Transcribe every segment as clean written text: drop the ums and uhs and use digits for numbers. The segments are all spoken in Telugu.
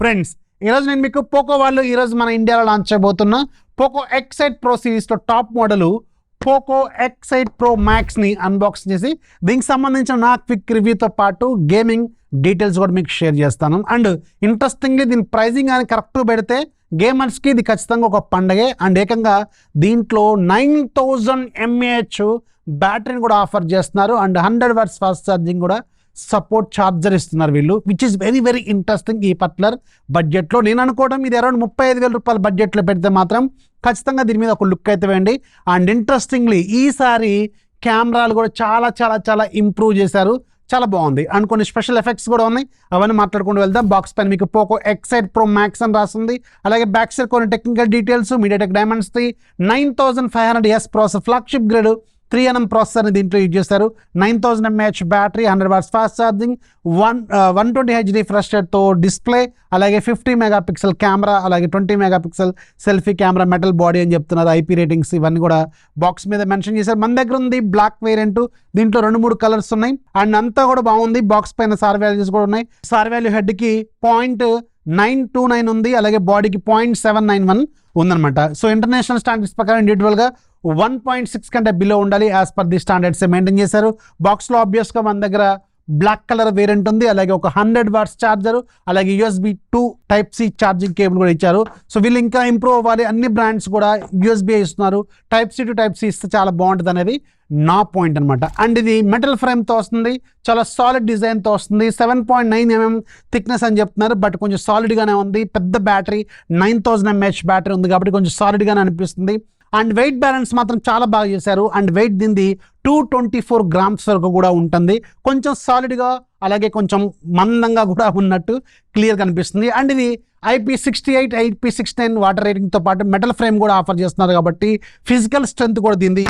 ఫ్రెండ్స్ ఈరోజు నేను మీకు పోకో వాళ్ళు ఈరోజు మన ఇండియాలో లాంచ్ చేయబోతున్న పోకో X8 Pro సిరీస్లో top model Poco X8 Pro Maxని అన్బాక్స్ చేసి దీనికి సంబంధించిన నా క్విక్ రివ్యూతో పాటు గేమింగ్ డీటెయిల్స్ కూడా మీకు షేర్ చేస్తాను. అండ్ ఇంట్రెస్టింగ్లీ దీని ప్రైజింగ్ కానీ కరెక్ట్గా పెడితే గేమర్స్కి ఇది ఖచ్చితంగా ఒక పండగే. అండ్ ఏకంగా దీంట్లో 9000 mAh బ్యాటరీని కూడా ఆఫర్ చేస్తున్నారు. అండ్ 100 వాట్స్ ఫాస్ట్ ఛార్జింగ్ కూడా సపోర్ట్ ఛార్జర్ ఇస్తున్నారు వీళ్ళు, which is very very interesting ఈ పర్టికులర్ బడ్జెట్లో. నేను అనుకోవడం ఇది అరౌండ్ 35,000 రూపాయల బడ్జెట్లో పెడితే మాత్రం ఖచ్చితంగా దీని మీద ఒక లుక్ అయితే వేయండి. అండ్ ఇంట్రెస్టింగ్లీ ఈసారి కెమెరాలు కూడా చాలా చాలా చాలా ఇంప్రూవ్ చేశారు, చాలా బాగుంది. అండ్ కొన్ని స్పెషల్ ఎఫెక్ట్స్ కూడా ఉన్నాయి, అవన్నీ మాట్లాడుకుంటూ వెళ్దాం. బాక్స్ పైన మీకు పోకో X8 Pro Max అని రాస్తుంది. అలాగే బ్యాక్ సైడ్ కొన్ని టెక్నికల్ డీటెయిల్స్, మీడియాటెక్ డైమండ్స్ది 9500S processor, flagship grade 3nm ప్రాసెసర్ని దీంట్లో యూజ్ చేస్తారు. 9000 mAh battery, 100 watts fast charging, 120Hz refresh రేట్తో డిస్ప్లే, అలాగే 50 మెగాపిక్సెల్ కెమెరా, అలాగే 20 megapixel selfie camera, metal body అని చెప్తున్నారు. IP రేటింగ్స్ ఇవన్నీ కూడా బాక్స్ మీద మెన్షన్ చేశారు. మన దగ్గర ఉంది బ్లాక్ వేరియంట్, దీంట్లో 2-3 కలర్స్ ఉన్నాయి. అండ్ అంతా కూడా బాగుంది. బాక్స్ పైన సార్ వాల్యూస్ కూడా ఉన్నాయి. సార్ వాల్యూ హెడ్కి 0.929 ఉంది, అలాగే బాడీకి 0.791 ఉందన్నమాట. సో ఇంటర్నేషనల్ స్టాండర్డ్స్ ప్రకారం ఇండివిజువల్గా 1.6 కంటే బిలో ఉండాలి, as per the standards maintain చేశారు. బాక్స్లో ఆబ్వియస్గా మన దగ్గర బ్లాక్ కలర్ వేరియంట్ ఉంది, అలాగే ఒక 100 వాట్స్ ఛార్జర్, అలాగే USB 2 Type-C ఛార్జింగ్ కేబుల్ కూడా ఇచ్చారు. సో వీళ్ళు ఇంకా ఇంప్రూవ్ అవ్వాలి. అన్ని బ్రాండ్స్ కూడా USB ఇస్తున్నారు, Type-C to Type-C ఇస్తే చాలా బాగుంటుంది అనేది నా పాయింట్ అనమాట. అండ్ ఇది మెటల్ ఫ్రేమ్తో వస్తుంది, చాలా సాలిడ్ డిజైన్తో వస్తుంది. 7.9 mm థిక్నెస్ అని చెప్తున్నారు, బట్ కొంచెం సాలిడ్గానే ఉంది. పెద్ద బ్యాటరీ, 9000 mAh బ్యాటరీ ఉంది కాబట్టి కొంచెం సాలిడ్గానే అనిపిస్తుంది. అండ్ వెయిట్ బ్యాలెన్స్ మాత్రం చాలా బాగా చేశారు. అండ్ వెయిట్ దీనిది 224 grams వరకు కూడా ఉంటుంది. కొంచెం సాలిడ్గా, అలాగే కొంచెం మందంగా కూడా ఉన్నట్టు క్లియర్ కనిపిస్తుంది. అండ్ ఇది IP68, IP69 వాటర్ రేటింగ్తో పాటు మెటల్ ఫ్రేమ్ కూడా ఆఫర్ చేస్తున్నారు కాబట్టి ఫిజికల్ స్ట్రెంత్ కూడా దీనిది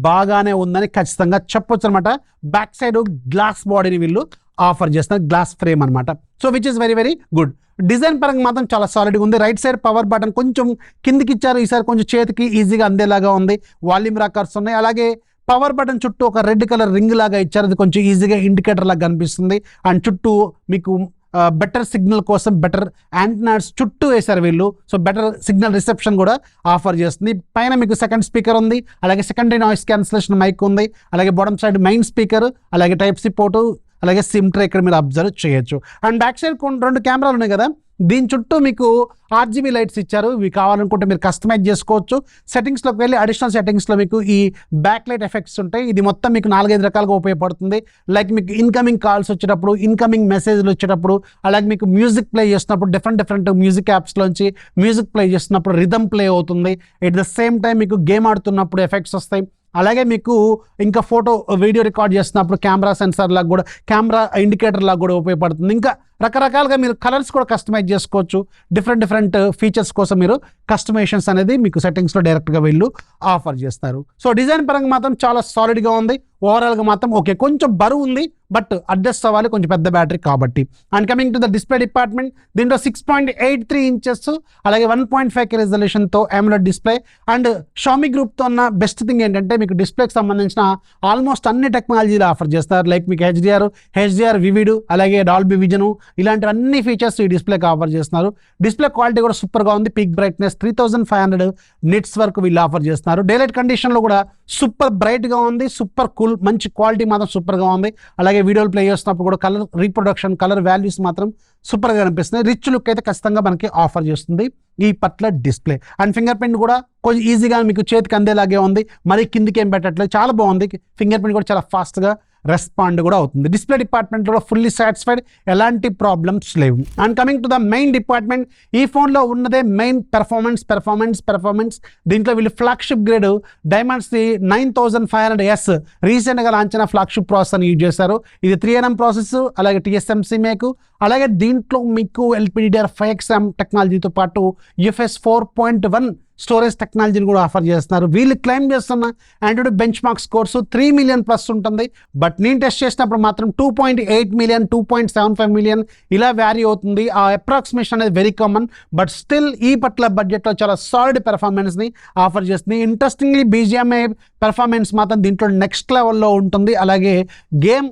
బాగానే ఉందని ఖచ్చితంగా చెప్పొచ్చు అనమాట. బ్యాక్ సైడ్ గ్లాస్ బాడీని వీళ్ళు ఆఫర్ చేస్తున్నారు, గ్లాస్ ఫ్రేమ్ అనమాట. So which is very very good. Design పరంగా మాత్రం చాలా సాలిడ్గా ఉంది. రైట్ సైడ్ పవర్ బటన్ కొంచెం కిందికి ఇచ్చారు, ఈసారి కొంచెం చేతికి ఈజీగా అందేలాగా ఉంది. వాల్యూమ్ రాకర్స్ ఉన్నాయి, అలాగే పవర్ బటన్ చుట్టూ ఒక రెడ్ కలర్ రింగ్ లాగా ఇచ్చారు, అది కొంచెం ఈజీగా ఇండికేటర్ లాగా కనిపిస్తుంది. అండ్ చుట్టూ మీకు బెటర్ సిగ్నల్ కోసం బెటర్ యాంటెనాస్ చుట్టూ వేశారు వీళ్ళు. సో బెటర్ సిగ్నల్ రిసెప్షన్ కూడా ఆఫర్ చేస్తుంది. పైన మీకు సెకండ్ స్పీకర్ ఉంది, అలాగే సెకండరీ నాయిస్ క్యాన్సిలేషన్ మైక్ ఉంది, అలాగే బాటమ్ సైడ్ మెయిన్ స్పీకర్, అలాగే Type-C పోర్టు, అలాగే సిమ్ ట్రే ఇక్కడ మీరు అబ్జర్వ్ చేయొచ్చు. అండ్ బ్యాక్ సైడ్ 2 కెమెరాలు ఉన్నాయి కదా, దీని చుట్టూ మీకు RGB లైట్స్ ఇచ్చారు. ఇవి కావాలనుకుంటే మీరు కస్టమైజ్ చేసుకోవచ్చు. సెట్టింగ్స్లోకి వెళ్ళి అడిషనల్ సెట్టింగ్స్లో మీకు ఈ బ్యాక్ లైట్ ఎఫెక్ట్స్ ఉంటాయి. ఇది మొత్తం మీకు 4-5 రకాలుగా ఉపయోగపడుతుంది. లైక్ మీకు ఇన్కమింగ్ కాల్స్ వచ్చేటప్పుడు, ఇన్కమింగ్ మెసేజ్లు వచ్చేటప్పుడు, అలాగే మీకు మ్యూజిక్ ప్లే చేస్తున్నప్పుడు డిఫరెంట్ మ్యూజిక్ యాప్స్లోంచి మ్యూజిక్ ప్లే చేస్తున్నప్పుడు రిథమ్ ప్లే అవుతుంది. ఎట్ ద సేమ్ టైం మీకు గేమ్ ఆడుతున్నప్పుడు ఎఫెక్ట్స్ వస్తాయి. అలాగే మీకు ఇంకా ఫోటో వీడియో రికార్డ్ చేస్తున్నప్పుడు కెమెరా సెన్సార్ లాగా కూడా, కెమెరా ఇండికేటర్ లాగా కూడా ఉపయోగపడుతుంది. ఇంకా రకరకాలుగా మీరు కలర్స్ కూడా కస్టమైజ్ చేసుకోవచ్చు. డిఫరెంట్ ఫీచర్స్ కోసం మీరు కస్టమైజేషన్స్ అనేది మీకు సెట్టింగ్స్లో డైరెక్ట్గా వీళ్ళు ఆఫర్ చేస్తారు. సో డిజైన్ పరంగా మాత్రం చాలా సాలిడ్గా ఉంది. ఓవరాల్గా మాత్రం ఓకే, కొంచెం బరువు ఉంది, బట్ అడ్జస్ట్ అవ్వాలి, కొంచెం పెద్ద బ్యాటరీ కాబట్టి. And coming to the display department, దీంట్లో 6.83 ఇంచెస్, అలాగే 1.5K రెజల్యూషన్తో AMOLED డిస్ప్లే. అండ్ షామీ గ్రూప్తో ఉన్న బెస్ట్ థింగ్ ఏంటంటే మీకు డిస్ప్లేకి సంబంధించిన ఆల్మోస్ట్ అన్ని టెక్నాలజీలు ఆఫర్ చేస్తారు. లైక్ మీకు HDR వివిడ్, అలాగే డాల్బీ విజన్, ఇలాంటివన్నీ ఫీచర్స్ ఈ డిస్ప్లేకి ఆఫర్ చేస్తున్నారు. డిస్ప్లే క్వాలిటీ కూడా సూపర్గా ఉంది. పీక్ బ్రైట్నెస్ 3500 నిట్స్ వరకు వీళ్ళు ఆఫర్ చేస్తున్నారు. డేలైట్ కండిషన్లో కూడా సూపర్ బ్రైట్గా ఉంది, సూపర్ కూల్, మంచి క్వాలిటీ మాత్రం సూపర్గా ఉంది. అలాగే వీడియోలు ప్లే చేస్తున్నప్పుడు కూడా కలర్ రీప్రొడక్షన్, కలర్ వాల్యూస్ మాత్రం సూపర్గా కనిపిస్తుంది. రిచ్ లుక్ అయితే ఖచ్చితంగా మనకి ఆఫర్ చేస్తుంది ఈ particular display. And finger print కూడా కొంచెం ఈజీగా మీకు చేతికి అందేలాగే ఉంది, మరి కిందికి ఏం పెట్టట్లేదు, చాలా బాగుంది. ఫింగర్ ప్రింట్ కూడా చాలా ఫాస్ట్గా రెస్పాండ్ కూడా అవుతుంది. డిస్ప్లే డిపార్ట్మెంట్లో ఫుల్లీ సాటిస్ఫైడ్, ఎలాంటి ప్రాబ్లమ్స్ లేవు. And coming to the main department, ఈ ఫోన్లో ఉన్నదే మెయిన్ పెర్ఫార్మెన్స్. దీంట్లో వీళ్ళు ఫ్లాగ్షిప్ గ్రేడ్ డైమండ్స్ది 9500S రీసెంట్గా లాంచ్ అయిన ఫ్లాగ్షిప్ ప్రాసెసర్ని యూజ్ చేశారు. ఇది 3nm ప్రాసెస్, అలాగే TSMC మేకు, అలాగే దీంట్లో మీకు LPDDR5X టెక్నాలజీతో పాటు UFS 4.1 స్టోరేజ్ టెక్నాలజీని కూడా ఆఫర్ చేస్తున్నారు. వీళ్ళు క్లెయిమ్ చేస్తున్న Android bench mark scores 3 million+ ఉంటుంది, బట్ నేను టెస్ట్ చేసినప్పుడు మాత్రం 2.8 million, 2.75 million ఇలా వ్యారీ అవుతుంది. ఆ అప్రాక్సిమేషన్ అనేది వెరీ కామన్, బట్ స్టిల్ ఈ పర్టికులర్ బడ్జెట్లో చాలా సాలిడ్ పెర్ఫార్మెన్స్ని ఆఫర్ చేస్తుంది. ఇంట్రెస్టింగ్లీ BGMI పెర్ఫార్మెన్స్ మాత్రం దీంట్లో నెక్స్ట్ లెవెల్లో ఉంటుంది. అలాగే గేమ్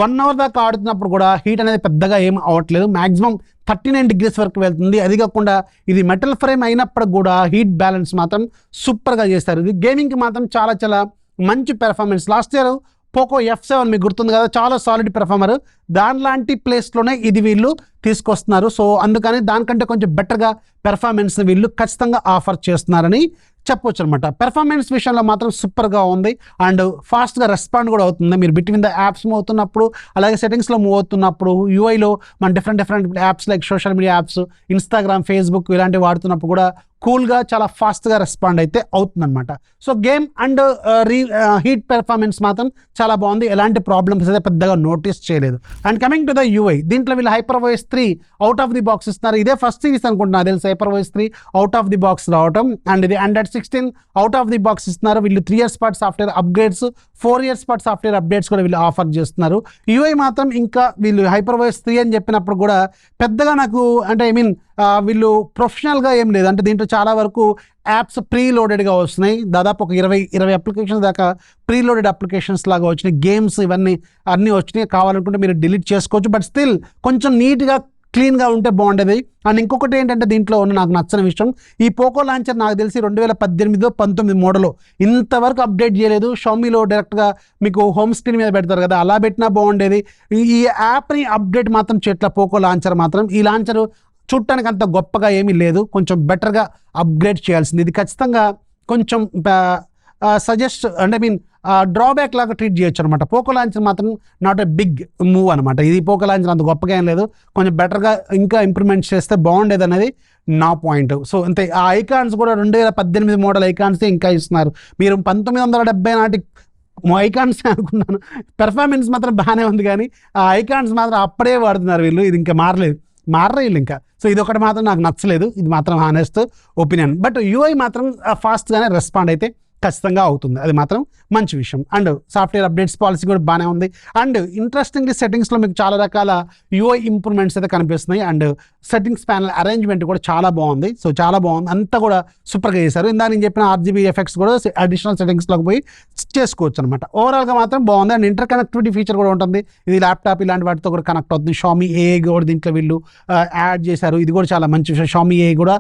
1 అవర్ దాకా ఆడుతున్నప్పుడు కూడా హీట్ అనేది పెద్దగా ఏం అవ్వట్లేదు. మ్యాక్సిమం 39 degrees వరకు వెళ్తుంది. అది కాకుండా ఇది మెటల్ ఫ్రేమ్ అయినప్పుడు కూడా హీట్ బ్యాలెన్స్ మాత్రం సూపర్గా చేస్తారు. ఇది గేమింగ్కి మాత్రం చాలా చాలా మంచి performance. Last year Poco F7 మీకు గుర్తుంది కదా, చాలా సాలిడ్ పెర్ఫార్మర్. దానిలాంటి ప్లేస్లోనే ఇది వీళ్ళు తీసుకొస్తున్నారు. సో అందుకని దానికంటే కొంచెం బెటర్గా పెర్ఫార్మెన్స్ వీళ్ళు ఖచ్చితంగా ఆఫర్ చేస్తున్నారని చెప్పొచ్చు అనమాట. పెర్ఫార్మెన్స్ విషయంలో మాత్రం సూపర్గా ఉంది అండ్ ఫాస్ట్గా రెస్పాండ్ కూడా అవుతుంది. మీరు బిట్వీన్ ద యాప్స్ మూవ్ అవుతున్నప్పుడు, అలాగే సెటింగ్స్లో మూవ్ అవుతున్నప్పుడు, యూఐలో మన different apps like social media apps, Instagram, Facebook ఇలాంటివి వాడుతున్నప్పుడు కూడా కూల్గా చాలా ఫాస్ట్గా రెస్పాండ్ అయితే అవుతుందన్నమాట. So game and heat performance మాత్రం చాలా బాగుంది. ఎలాంటి ప్రాబ్లమ్స్ అయితే పెద్దగా నోటీస్ చేయలేదు. And coming to the UI, దీంట్లో వీళ్ళు HyperVoice 3 out of the box ఇస్తున్నారు. ఇదే ఫస్ట్ సిరీస్ అనుకుంటున్నారు తెలుసు HyperVoice 3 out of the box రావటం. అండ్ ఇది Android 16 out of the box ఇస్తున్నారు. వీళ్ళు 3 years పాటు సాఫ్ట్వేర్ అప్గ్రేడ్స్, 4 years పాటు సాఫ్ట్వేర్ అప్డేట్స్ కూడా వీళ్ళు ఆఫర్ చేస్తున్నారు. యూఐ మాత్రం ఇంకా వీళ్ళు HyperVoice 3 అని చెప్పినప్పుడు కూడా పెద్దగా నాకు అంటే వీళ్ళు ప్రొఫెషనల్గా ఏం లేదు. అంటే దీంట్లో చాలా వరకు యాప్స్ ప్రీ లోడెడ్గా వస్తున్నాయి. దాదాపు ఒక 20 అప్లికేషన్స్ దాకా ప్రీ లోడెడ్ అప్లికేషన్స్ లాగా వచ్చినాయి. గేమ్స్ ఇవన్నీ అన్నీ వచ్చినాయి. కావాలనుకుంటే మీరు డిలీట్ చేసుకోవచ్చు. బట్ స్టిల్ కొంచెం నీట్గా క్లీన్గా ఉంటే బాగుండేది. అండ్ ఇంకొకటి ఏంటంటే దీంట్లో ఉన్న నాకు నచ్చని విషయం, ఈ పోకో లాంచర్ నాకు తెలిసి 2018-19 మోడల్ ఇంతవరకు అప్డేట్ చేయలేదు. షామీలో డైరెక్ట్గా మీకు హోమ్ స్క్రీన్ మీద పెడతారు కదా, అలా పెట్టినా బాగుండేది. ఈ యాప్ని అప్డేట్ మాత్రం చేయట్ల పోకో లాంచర్ మాత్రం. ఈ లాంచర్ చూడటానికి అంత గొప్పగా ఏమీ లేదు, కొంచెం బెటర్గా అప్గ్రేడ్ చేయాల్సింది. ఇది ఖచ్చితంగా కొంచెం సజెస్ట్ అంటే డ్రాబ్యాక్ లాగా ట్రీట్ చేయొచ్చు అనమాట. పోకో లాంచర్ మాత్రం నాట్ ఎ బిగ్ మూవ్ అనమాట. ఇది పోకో లాంచర్ అంత గొప్పగా ఏం లేదు, కొంచెం బెటర్గా ఇంకా ఇంప్రూవ్మెంట్ చేస్తే బాగుండేది అనేది నా పాయింట్. సో అంతే. ఆ ఐకాన్స్ కూడా 2018 మోడల్ ఐకాన్స్ ఇంకా ఇస్తున్నారు. మీరు 1970 నాటి ఐకాన్స్ అనుకున్నాను. పెర్ఫార్మెన్స్ మాత్రం బాగానే ఉంది, కానీ ఆ ఐకాన్స్ మాత్రం అప్పుడే వాడుతున్నారు వీళ్ళు. ఇది ఇంకా మారలేదు వీళ్ళు ఇంకా. సో ఇది ఒకటి మాత్రం నాకు నచ్చలేదు. ఇది మాత్రం హానెస్ట్ ఒపీనియన్. బట్ యూఐ మాత్రం ఫాస్ట్గానే రెస్పాండ్ అయితే ఖచ్చితంగా అవుతుంది, అది మాత్రం మంచి విషయం. అండ్ సాఫ్ట్వేర్ అప్డేట్స్ పాలసీ కూడా బాగానే ఉంది. అండ్ ఇంట్రెస్టింగ్లీ సెట్టింగ్స్లో మీకు చాలా రకాల యూఐ ఇంప్రూవ్మెంట్స్ అయితే కనిపిస్తున్నాయి. అండ్ సెట్టింగ్స్ ప్యానల్ అరేంజ్మెంట్ కూడా చాలా బాగుంది. సో చాలా బాగుంది, అంతా కూడా సూపర్గా చేశారు. ఇందాక నేను చెప్పిన RGB ఎఫెక్ట్స్ కూడా అడిషనల్ సెట్టింగ్స్లోకి పోయి చేసుకోవచ్చు అనమాట. ఓవరాల్గా మాత్రం బాగుంది. అండ్ ఇంటర్ కనెక్టివిటీ ఫీచర్ కూడా ఉంటుంది. ఇది ల్యాప్టాప్ ఇలాంటి వాటితో కూడా కనెక్ట్ అవుతుంది. Xiaomi AI కూడా దీంట్లో వీళ్ళు యాడ్ చేశారు. ఇది కూడా చాలా మంచి విషయం. Xiaomi AI కూడా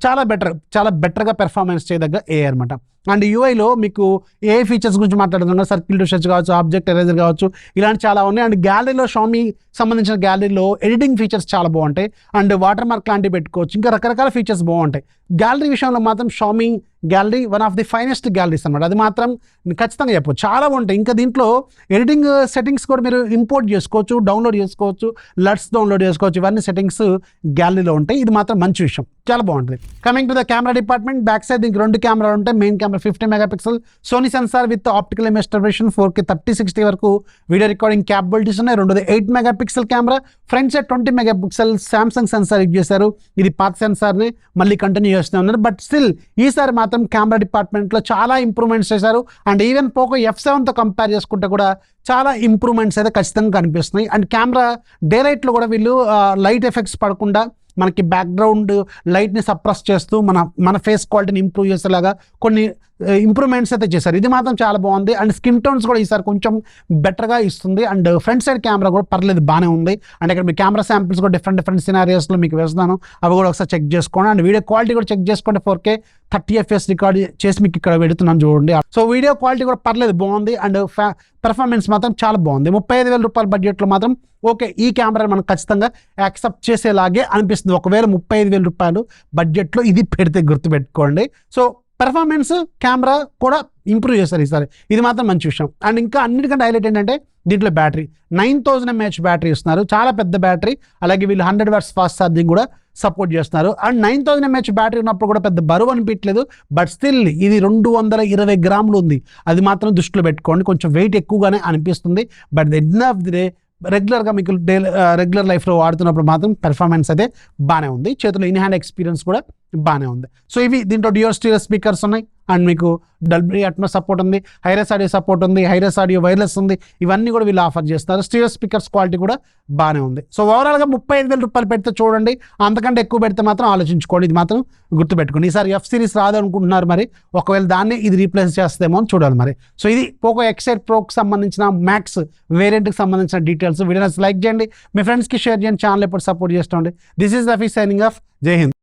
చాలా బెటర్గా పెర్ఫార్మెన్స్ చేయదగ్గ AI అనమాట. అండ్ యూఐలో మీకు ఏ ఫీచర్స్ గురించి మాట్లాడుతున్నా, సర్కిల్ టు సెర్చ్ కావచ్చు, ఆబ్జెక్ట్ ఎరేజర్ కావచ్చు, ఇలాంటి చాలా ఉన్నాయి. అండ్ గ్యాలరీలో Xiaomi సంబంధించిన గ్యాలరీలో ఎడిటింగ్ ఫీచర్స్ చాలా బాగుంటాయి. అండ్ వాటర్ మార్క్ లాంటివి పెట్టుకోవచ్చు, ఇంకా రకరకాల ఫీచర్స్ బాగుంటాయి. గ్యాలరీ విషయంలో మాత్రం Xiaomi gallery one of the finest galleries అనమాట. అది మాత్రం ఖచ్చితంగా చెప్పవచ్చు, చాలా బాగుంటాయి. ఇంకా దీంట్లో ఎడిటింగ్ సెట్టింగ్స్ కూడా మీరు ఇంపోర్ట్ చేసుకోవచ్చు, డౌన్లోడ్ చేసుకోవచ్చు, లట్స్ డౌన్లోడ్ చేసుకోవచ్చు. ఇవన్నీ సెట్టింగ్స్ గ్యాలరీలో ఉంటాయి. ఇది మాత్రం మంచి విషయం, చాలా బాగుంటుంది. Coming to the camera department, back side దీనికి 2 కెమెరాలు ఉంటాయి. Main camera 50 megapixel Sony sensor with optical image stabilisation 4K 3060 వరకు వీడియో రికార్డింగ్ క్యాపబిలిటీస్ ఉన్నాయి. 8 megapixel camera, front side 20 megapixel Samsung sensor use చేశారు. ఇది పాత సెన్సార్ని మళ్ళీ కంటిన్యూ చేస్తూ ఉన్నారు. బట్ స్టిల్ ఈసారి మాత్రం కెమెరా డిపార్ట్మెంట్లో చాలా ఇంప్రూవ్మెంట్స్ చేశారు. అండ్ ఈవెన్ పోకో F7తో కంపేర్ చేసుకుంటే కూడా చాలా ఇంప్రూవ్మెంట్స్ అయితే ఖచ్చితంగా కనిపిస్తున్నాయి. అండ్ కెమెరా డే లైట్లో కూడా వీళ్ళు లైట్ ఎఫెక్ట్స్ పడకుండా మనకి బ్యాక్గ్రౌండ్ లైట్ని సప్రెస్ చేస్తూ మన ఫేస్ క్వాలిటీని ఇంప్రూవ్ చేసేలాగా కొన్ని ఇంప్రూవ్మెంట్స్ అయితే చేశారు. ఇది మాత్రం చాలా బాగుంది. అండ్ స్కిన్ టోన్స్ కూడా ఈసారి కొంచెం బెటర్గా ఇస్తుంది. అండ్ ఫ్రంట్ సైడ్ కెమెరా కూడా పర్లేదు, బాగానే ఉంది. అండ్ ఇక్కడ మీ కెమెరా శాంపిల్స్ కూడా డిఫరెంట్ సినారియోస్లో మీకు వేస్తున్నాను, అవి కూడా ఒకసారి చెక్ చేసుకోండి. అండ్ వీడియో క్వాలిటీ కూడా చెక్ చేసుకోండి. 4K 30 FPS రికార్డ్ చేసి మీకు ఇక్కడ పెడుతున్నాను చూడండి. సో వీడియో క్వాలిటీ కూడా పర్లేదు, బాగుంది. అండ్ పెర్ఫార్మెన్స్ మాత్రం చాలా బాగుంది. 35,000 రూపాయల బడ్జెట్లో మాత్రం ఓకే, ఈ కెమెరా మనం ఖచ్చితంగా యాక్సెప్ట్ చేసేలాగే అనిపిస్తుంది. ఒకవేళ 35,000 రూపాయలు బడ్జెట్లో ఇది పెడితే గుర్తుపెట్టుకోండి. సో పెర్ఫార్మెన్స్ కెమెరా కూడా ఇంప్రూవ్ చేస్తారు ఈసారి, ఇది మాత్రం మంచి విషయం. అండ్ ఇంకా అన్నిటికంటే హైలైట్ ఏంటంటే దీంట్లో బ్యాటరీ 9000 mAh బ్యాటరీ ఇస్తున్నారు, చాలా పెద్ద బ్యాటరీ. అలాగే వీళ్ళు 100 watts ఫాస్ట్ ఛార్జింగ్ కూడా సపోర్ట్ చేస్తున్నారు. అండ్ 9000 mAh బ్యాటరీ ఉన్నప్పుడు కూడా పెద్ద బరువు అనిపించలేదు. బట్ స్టిల్ ఇది 220 గ్రాములు ఉంది, అది మాత్రం దృష్టిలో పెట్టుకోండి. కొంచెం వెయిట్ ఎక్కువగానే అనిపిస్తుంది. But the end of the day రెగ్యులర్గా మీకు రెగ్యులర్ లైఫ్లో వాడుతున్నప్పుడు మాత్రం పెర్ఫార్మెన్స్ అయితే బాగానే ఉంది. చేతిలో ఇన్ హ్యాండ్ ఎక్స్పీరియన్స్ కూడా బాగానే ఉంది. సో ఇవి దీంట్లో డ్యూయల్ స్టీరియో స్పీకర్స్ ఉన్నాయి, అండ్ మీకు డల్బీ అట్మో సపోర్ట్ ఉంది, హైరస్ ఆడియో సపోర్ట్ ఉంది, హైరస్ ఆడియో వైర్లెస్ ఉంది. ఇవన్నీ కూడా వీళ్ళు ఆఫర్ చేస్తారు. స్టీరియో స్పీకర్స్ క్వాలిటీ కూడా బాగానే ఉంది. సో ఓవరాల్గా 35,000 రూపాయలు పెడితే చూడండి, అంతకంటే ఎక్కువ పెడితే మాత్రం ఆలోచించుకోండి. ఇది మాత్రం గుర్తుపెట్టుకోండి. ఈసారి ఎఫ్ సిరీస్ రాదనుకుంటున్నారు, మరి ఒకవేళ దాన్ని ఇది రీప్లేస్ చేస్తేమో అని చూడాలి మరి. సో ఇది పోకో X8 ప్రోకి సంబంధించిన మ్యాక్స్ వేరియంట్కి సంబంధించిన డీటెయిల్స్. వీడియోని లైక్ చేయండి, మీ ఫ్రెండ్స్కి షేర్ చేయండి, ఛానల్ ఎప్పుడు సపోర్ట్ చేస్తుండే. This is Rafi signing off. జై హింద్.